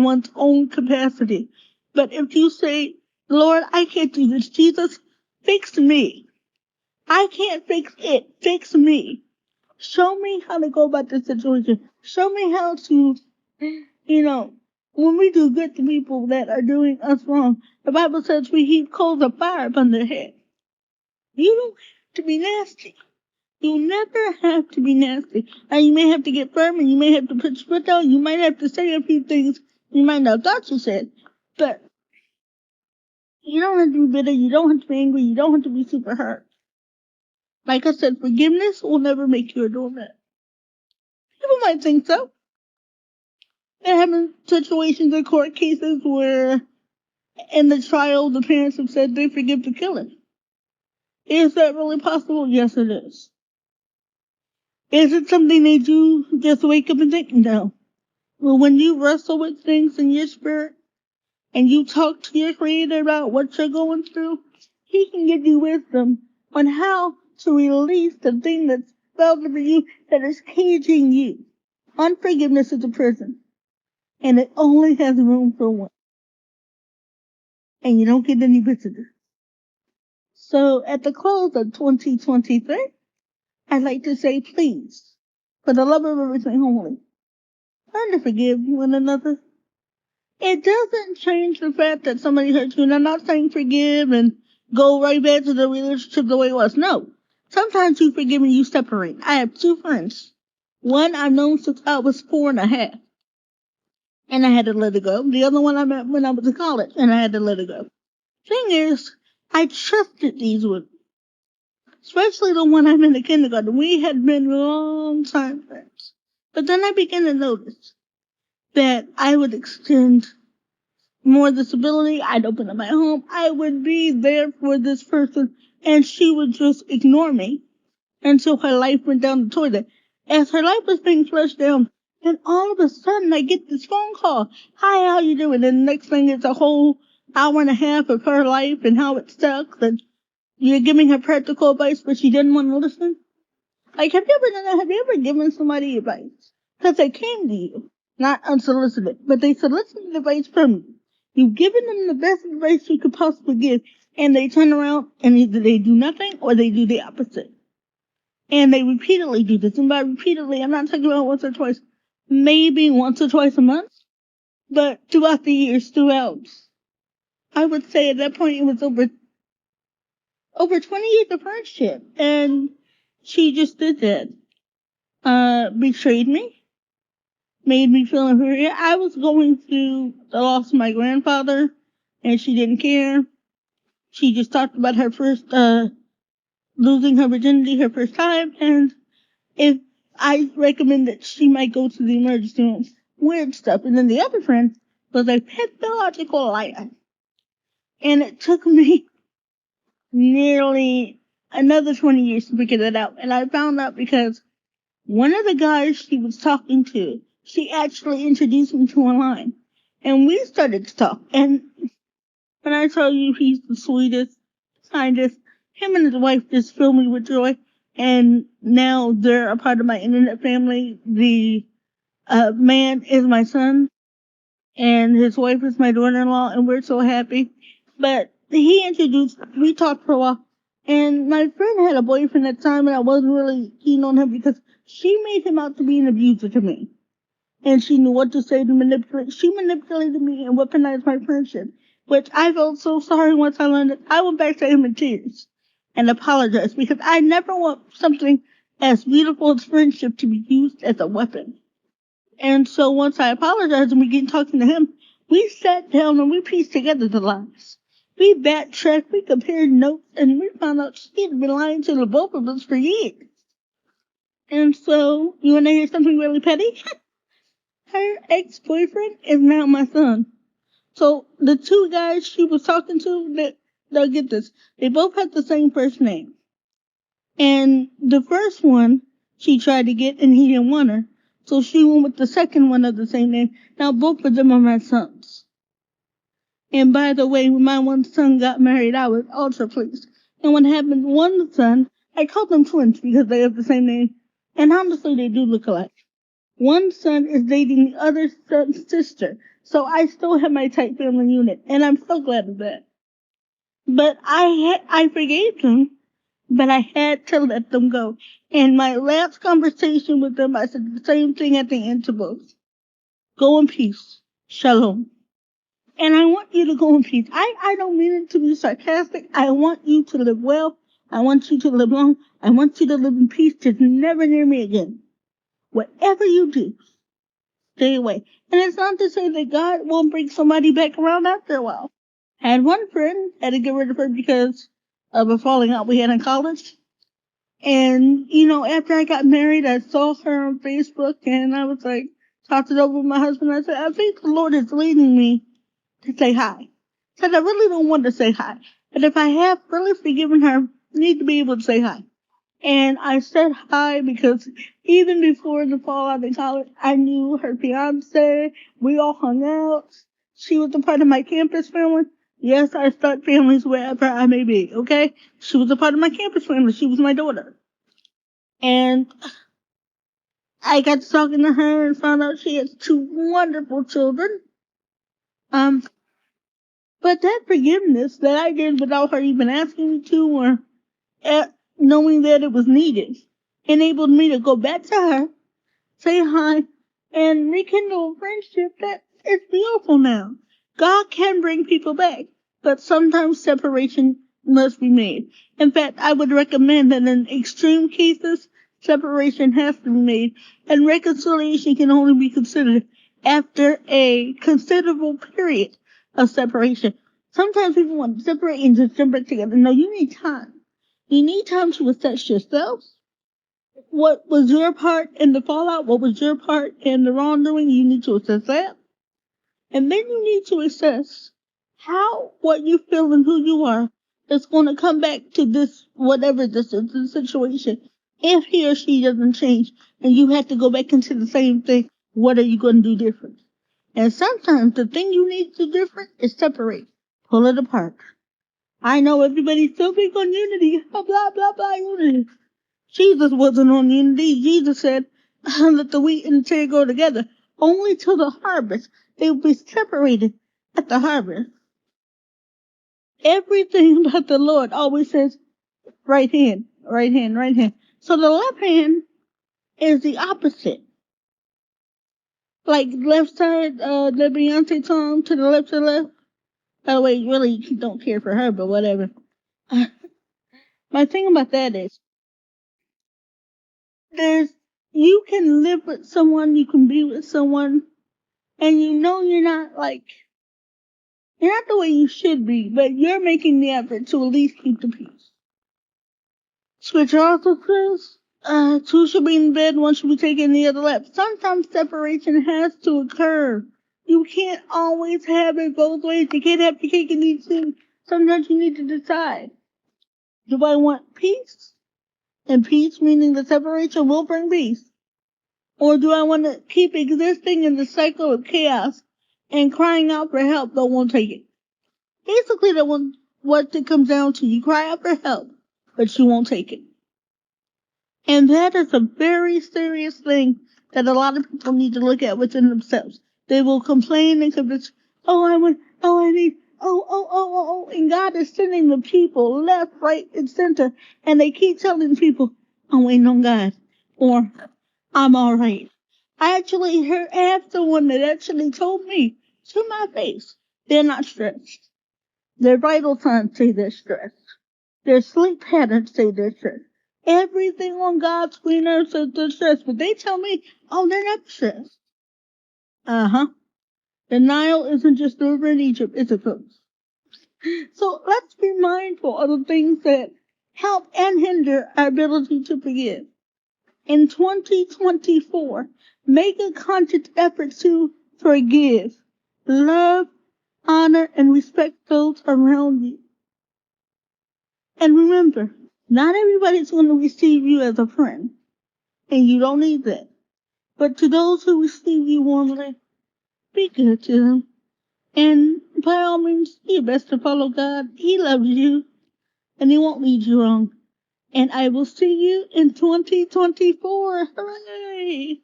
one's own capacity. But if you say, Lord, I can't do this, Jesus, fix me. I can't fix it, fix me. Show me how to go about this situation. Show me how to, when we do good to people that are doing us wrong, the Bible says we heap coals of fire upon their head. You don't have to be nasty. You never have to be nasty. Now, you may have to get firm and you may have to put your foot down. You might have to say a few things you might not have thought you said. But you don't have to be bitter. You don't have to be angry. You don't have to be super hurt. Like I said, forgiveness will never make you a doormat. People might think so. There have been situations in court cases where in the trial the parents have said they forgive the killer. Is that really possible? Yes, it is. Is it something they do just wake up and think? No. Well, when you wrestle with things in your spirit and you talk to your creator about what you're going through, he can give you wisdom on how to release the thing that's felt over you that is caging you. Unforgiveness is a prison, and it only has room for one. And you don't get any visitors. So at the close of 2023, I'd like to say, please, for the love of everything holy, learn to forgive one another. It doesn't change the fact that somebody hurt you. And I'm not saying forgive and go right back to the relationship the way it was. No. Sometimes you forgive and you separate. I have two friends. One I've known since I was 4.5. And I had to let it go. The other one I met when I was in college. And I had to let it go. Thing is, I trusted these women. Especially the one I met in kindergarten. We had been long time friends. But then I began to notice that I would extend more disability. I'd open up my home. I would be there for this person, and she would just ignore me until her life went down the toilet. As her life was being flushed down, then all of a sudden I get this phone call. Hi, how you doing? And the next thing is a whole hour and a half of her life and how it sucks, and you're giving her practical advice, but she didn't want to listen. Like, have you ever done that? Have you ever given somebody advice? Because they came to you, not unsolicited, but they solicited advice from you. You've given them the best advice you could possibly give, and they turn around and either they do nothing or they do the opposite. And they repeatedly do this. And by repeatedly, I'm not talking about once or twice, maybe once or twice a month, but throughout the years, I would say at that point it was over 20 years of friendship. And she just did that. Betrayed me, made me feel inferior. I was going through the loss of my grandfather, and she didn't care. She just talked about her first, losing her virginity her first time, and if I recommend that she might go to the emergency room. Weird stuff. And then the other friend was a pathological liar. And it took me nearly another 20 years to figure that out. And I found out because one of the guys she was talking to, she actually introduced me to online. And we started to talk. And when I tell you he's the sweetest, kindest, him and his wife just fill me with joy. And now they're a part of my internet family. The man is my son, and his wife is my daughter-in-law, and we're so happy. But we talked for a while, and my friend had a boyfriend at the time, and I wasn't really keen on him because she made him out to be an abuser to me. And she knew what to say to manipulate. She manipulated me and weaponized my friendship, which I felt so sorry once I learned it. I went back to him in tears and apologized because I never want something as beautiful as friendship to be used as a weapon. And so once I apologized and we began talking to him, we sat down and we pieced together the lies. We backtracked, we compared notes, and we found out she had been lying to the both of us for years. And so, you want to hear something really petty? Her ex-boyfriend is now my son. So the two guys she was talking to, they'll get this. They both have the same first name. And the first one she tried to get and he didn't want her. So she went with the second one of the same name. Now both of them are my sons. And by the way, when my one son got married, I was ultra pleased. And what happened, one son, I called them twins because they have the same name. And honestly, they do look alike. One son is dating the other son's sister. So I still have my tight family unit, and I'm so glad of that. But I forgave them, but I had to let them go. In my last conversation with them, I said the same thing at the intervals. Go in peace. Shalom. And I want you to go in peace. I don't mean it to be sarcastic. I want you to live well. I want you to live long. I want you to live in peace. Just never near me again. Whatever you do, stay away. And it's not to say that God won't bring somebody back around after a while. I had one friend, had to get rid of her because of a falling out we had in college. And, after I got married, I saw her on Facebook and I was like, talked it over with my husband. I said, I think the Lord is leading me to say hi. Said I really don't want to say hi. But if I have really forgiven her, I need to be able to say hi. And I said hi because even before the fallout in college, I knew her fiance. We all hung out. She was a part of my campus family. Yes, I start families wherever I may be, okay? She was a part of my campus family. She was my daughter. And I got to talking to her and found out she has 2 wonderful children. But that forgiveness that I did without her even asking me to or knowing that it was needed enabled me to go back to her, say hi, and rekindle a friendship that is beautiful now. God can bring people back, but sometimes separation must be made. In fact, I would recommend that in extreme cases, separation has to be made, and reconciliation can only be considered after a considerable period of separation. Sometimes people want to separate and just jump back together. No, you need time. You need time to assess yourself. What was your part in the fallout? What was your part in the wrongdoing? You need to assess that. And then you need to assess how what you feel and who you are is going to come back to this, whatever this is, the situation. If he or she doesn't change and you have to go back into the same thing, what are you going to do different? And sometimes the thing you need to do different is separate. Pull it apart. I know everybody's so big on unity. Blah, blah, blah, blah, unity. Jesus wasn't on unity. Jesus said, let the wheat and the tare go together. Only till the harvest. They will be separated at the harvest. Everything about the Lord always says right hand, right hand, right hand. So the left hand is the opposite. Like left side, the Beyonce song, to the left. By the way, really don't care for her, but whatever. My thing about that is, you can live with someone, you can be with someone, and you're not the way you should be, but you're making the effort to at least keep the peace. Scripture also says, 2 should be in bed, 1 should be taken, the other left. Sometimes separation has to occur. You can't always have it both ways. You can't have your cake and eat it. Sometimes you need to decide. Do I want peace? And peace meaning the separation will bring peace. Or do I want to keep existing in the cycle of chaos and crying out for help but won't take it? Basically, what it comes down to. You cry out for help, but you won't take it. And that is a very serious thing that a lot of people need to look at within themselves. They will complain and convince, and God is sending the people left, right, and center, and they keep telling people, I'm waiting on God, or I'm alright. I actually have someone that actually told me to my face, they're not stressed. Their vital signs say they're stressed. Their sleep patterns say they're stressed. Everything on God's green earth says they're stressed, but they tell me, oh, they're not stressed. Uh-huh. The Nile isn't just the river in Egypt, it's a coast. So let's be mindful of the things that help and hinder our ability to forgive. In 2024, make a conscious effort to forgive, love, honor, and respect those around you. And remember, not everybody's going to receive you as a friend, and you don't need that. But to those who receive you warmly, be good to them. And by all means, do your best to follow God. He loves you, and He won't lead you wrong. And I will see you in 2024. Hooray!